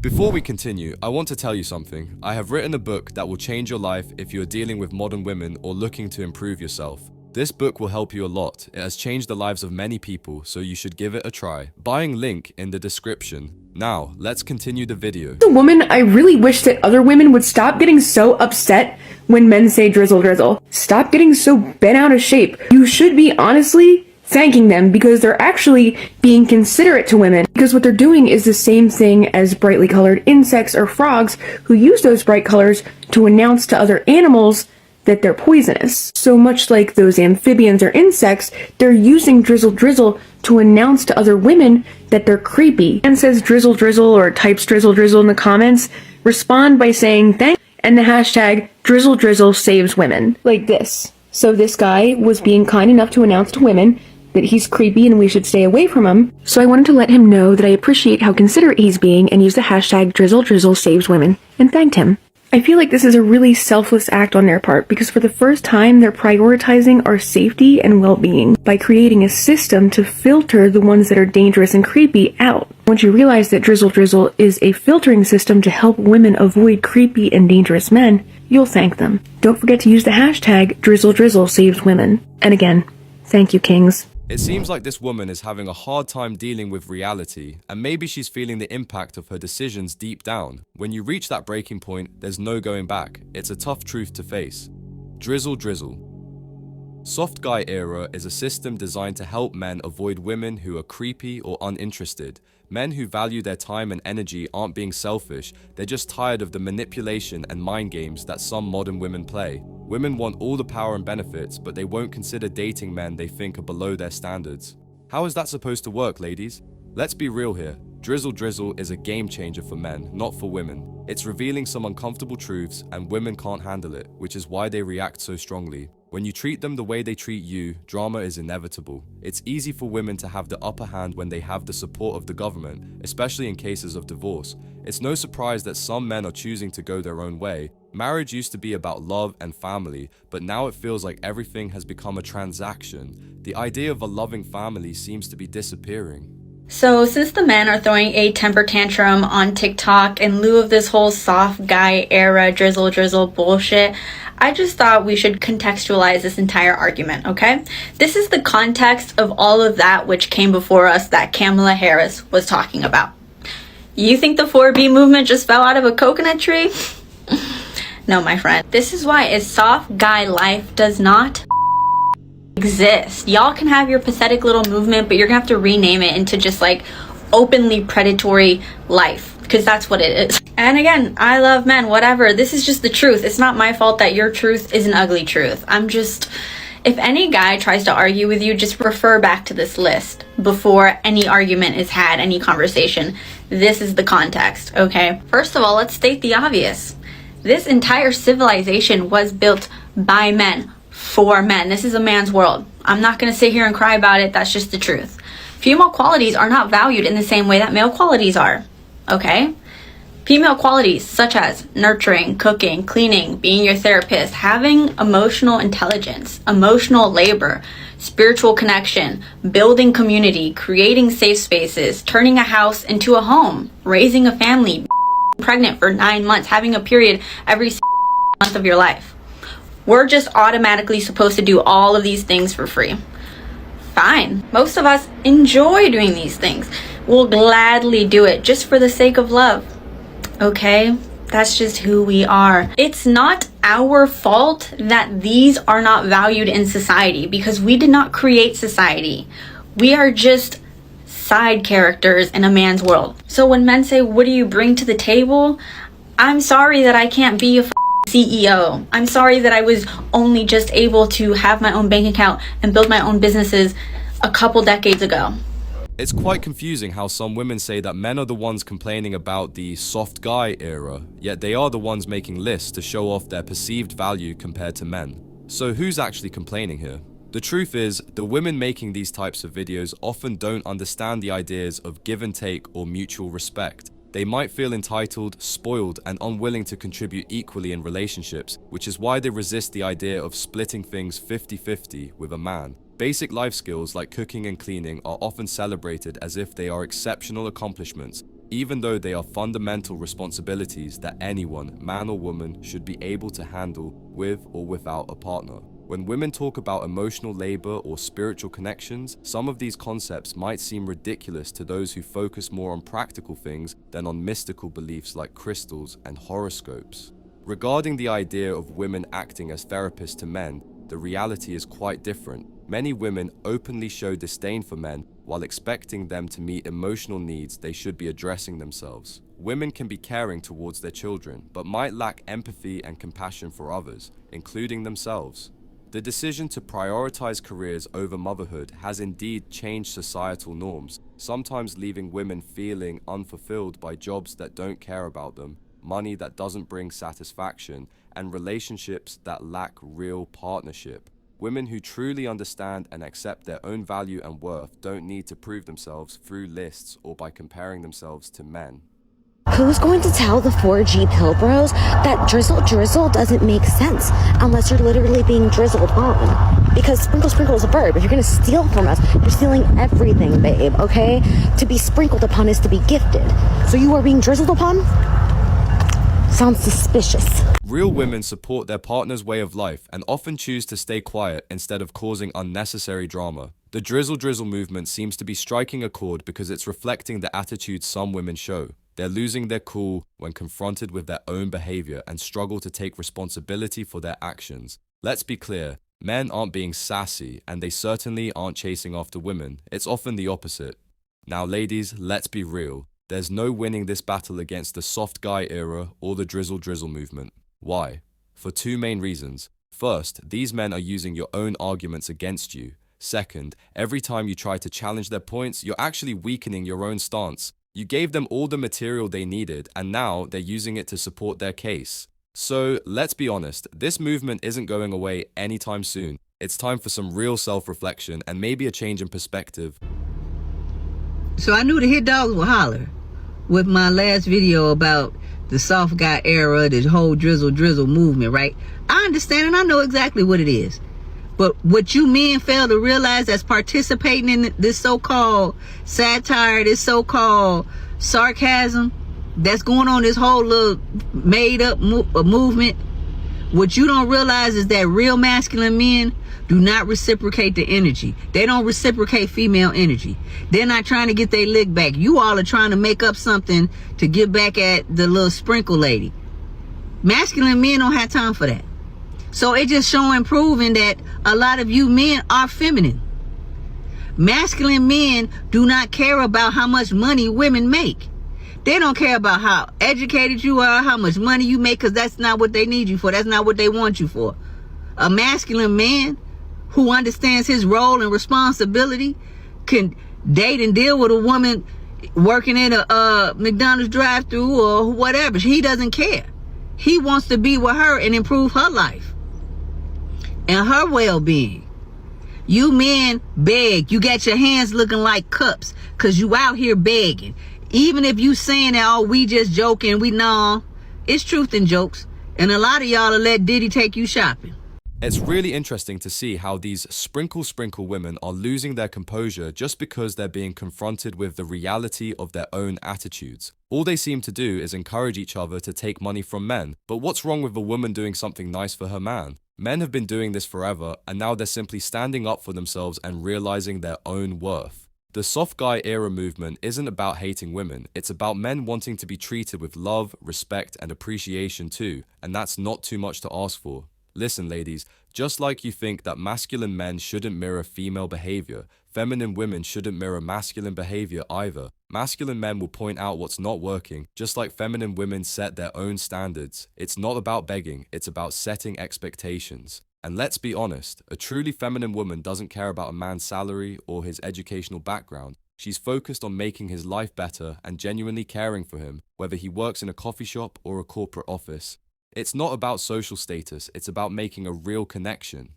Before we continue, I want to tell you something. I have written a book that will change your life if you are dealing with modern women or looking to improve yourself. This book will help you a lot. It has changed the lives of many people, so you should give it a try. Buying link in the description. Now, let's continue the video. As a woman, I really wish that other women would stop getting so upset when men say drizzle drizzle. Stop getting so bent out of shape. You should be honestly thanking them because they're actually being considerate to women, because what they're doing is the same thing as brightly colored insects or frogs who use those bright colors to announce to other animals that they're poisonous. So much like those amphibians or insects, they're using drizzle drizzle to announce to other women that they're creepy. And says drizzle drizzle or types drizzle drizzle in the comments, respond by saying thanks and the hashtag drizzle drizzle saves women. Like this. So this guy was being kind enough to announce to women that he's creepy and we should stay away from him. So I wanted to let him know that I appreciate how considerate he's being and use the hashtag drizzle drizzle saves women and thanked him. I feel like this is a really selfless act on their part because for the first time they're prioritizing our safety and well-being by creating a system to filter the ones that are dangerous and creepy out. Once you realize that Drizzle Drizzle is a filtering system to help women avoid creepy and dangerous men, you'll thank them. Don't forget to use the hashtag Drizzle Drizzle saves women. And again, thank you, kings. It seems like this woman is having a hard time dealing with reality, and maybe she's feeling the impact of her decisions deep down. When you reach that breaking point, there's no going back. It's a tough truth to face. Drizzle Drizzle. Soft guy era is a system designed to help men avoid women who are creepy or uninterested. Men who value their time and energy aren't being selfish, they're just tired of the manipulation and mind games that some modern women play. Women want all the power and benefits, but they won't consider dating men they think are below their standards. How is that supposed to work, ladies? Let's be real here. Drizzle Drizzle is a game changer for men, not for women. It's revealing some uncomfortable truths, and women can't handle it, which is why they react so strongly. When you treat them the way they treat you, drama is inevitable. It's easy for women to have the upper hand when they have the support of the government, especially in cases of divorce. It's no surprise that some men are choosing to go their own way. Marriage used to be about love and family, but now it feels like everything has become a transaction. The idea of a loving family seems to be disappearing. So since the men are throwing a temper tantrum on TikTok in lieu of this whole soft guy era drizzle drizzle bullshit, I just thought we should contextualize this entire argument, okay? This is the context of all of that which came before us that Kamala Harris was talking about. You think the 4B movement just fell out of a coconut tree? No, my friend. This is why a soft guy life does not exist. Y'all can have your pathetic little movement, but you're gonna have to rename it into just like openly predatory life, because that's what it is. And again, I love men, whatever. This is just the truth. It's not my fault that your truth is an ugly truth. If any guy tries to argue with you, just refer back to this list before any argument is had, any conversation. This is the context, okay? First of all, let's state the obvious. This entire civilization was built by men, for men. This is a man's world. I'm not gonna sit here and cry about it. That's just the truth. Female qualities are not valued in the same way that male qualities are, okay? Female qualities such as nurturing, cooking, cleaning, being your therapist, having emotional intelligence, emotional labor, spiritual connection, building community, creating safe spaces, turning a house into a home, raising a family, pregnant for 9 months, having a period every month of your life. We're just automatically supposed to do all of these things for free. Fine. Most of us enjoy doing these things. We'll gladly do it just for the sake of love. Okay? That's just who we are. It's not our fault that these are not valued in society because we did not create society. We are just side characters in a man's world. So when men say, what do you bring to the table? I'm sorry that I can't be a CEO. I'm sorry that I was only just able to have my own bank account and build my own businesses a couple decades ago. It's quite confusing how some women say that men are the ones complaining about the soft guy era, yet they are the ones making lists to show off their perceived value compared to men. So who's actually complaining here? The truth is, the women making these types of videos often don't understand the ideas of give and take or mutual respect. They might feel entitled, spoiled, and unwilling to contribute equally in relationships, which is why they resist the idea of splitting things 50-50 with a man. Basic life skills like cooking and cleaning are often celebrated as if they are exceptional accomplishments, even though they are fundamental responsibilities that anyone, man or woman, should be able to handle with or without a partner. When women talk about emotional labor or spiritual connections, some of these concepts might seem ridiculous to those who focus more on practical things than on mystical beliefs like crystals and horoscopes. Regarding the idea of women acting as therapists to men, the reality is quite different. Many women openly show disdain for men while expecting them to meet emotional needs they should be addressing themselves. Women can be caring towards their children, but might lack empathy and compassion for others, including themselves. The decision to prioritize careers over motherhood has indeed changed societal norms, sometimes leaving women feeling unfulfilled by jobs that don't care about them, money that doesn't bring satisfaction, and relationships that lack real partnership. Women who truly understand and accept their own value and worth don't need to prove themselves through lists or by comparing themselves to men. Who's going to tell the 4G pill bros that drizzle doesn't make sense unless you're literally being drizzled on? Because sprinkle is a verb. If you're going to steal from us, you're stealing everything, babe, okay? To be sprinkled upon is to be gifted. So you are being drizzled upon? Sounds suspicious. Real women support their partner's way of life and often choose to stay quiet instead of causing unnecessary drama. The drizzle movement seems to be striking a chord because it's reflecting the attitude some women show. They're losing their cool when confronted with their own behavior and struggle to take responsibility for their actions. Let's be clear, men aren't being sassy and they certainly aren't chasing after women. It's often the opposite. Now ladies, let's be real. There's no winning this battle against the soft guy era or the drizzle movement. Why? For two main reasons. First, these men are using your own arguments against you. Second, every time you try to challenge their points, you're actually weakening your own stance. You gave them all the material they needed, and now they're using it to support their case. So, let's be honest, this movement isn't going away anytime soon. It's time for some real self-reflection and maybe a change in perspective. So I knew the hit dogs would holler with my last video about the soft guy era, the whole drizzle movement, right? I understand and I know exactly what it is. But what you men fail to realize that's participating in this so-called satire, this so-called sarcasm that's going on, this whole little made-up movement, what you don't realize is that real masculine men do not reciprocate the energy. They don't reciprocate female energy. They're not trying to get their lick back. You all are trying to make up something to get back at the little sprinkle lady. Masculine men don't have time for that. So it's just showing, proving that a lot of you men are feminine. Masculine men do not care about how much money women make. They don't care about how educated you are, how much money you make, because that's not what they need you for. That's not what they want you for. A masculine man who understands his role and responsibility can date and deal with a woman working in a McDonald's drive-thru or whatever. He doesn't care. He wants to be with her and improve her life and her well-being. You men beg. You got your hands looking like cups because you out here begging. Even if you saying that, oh, we just joking, it's truth in jokes. And a lot of y'all will let Diddy take you shopping. It's really interesting to see how these sprinkle women are losing their composure just because they're being confronted with the reality of their own attitudes. All they seem to do is encourage each other to take money from men. But what's wrong with a woman doing something nice for her man? Men have been doing this forever, and now they're simply standing up for themselves and realizing their own worth. The soft guy era movement isn't about hating women, it's about men wanting to be treated with love, respect, and appreciation too, and that's not too much to ask for. Listen, ladies, just like you think that masculine men shouldn't mirror female behavior, feminine women shouldn't mirror masculine behavior either. Masculine men will point out what's not working, just like feminine women set their own standards. It's not about begging, it's about setting expectations. And let's be honest, a truly feminine woman doesn't care about a man's salary or his educational background. She's focused on making his life better and genuinely caring for him, whether he works in a coffee shop or a corporate office. It's not about social status, it's about making a real connection.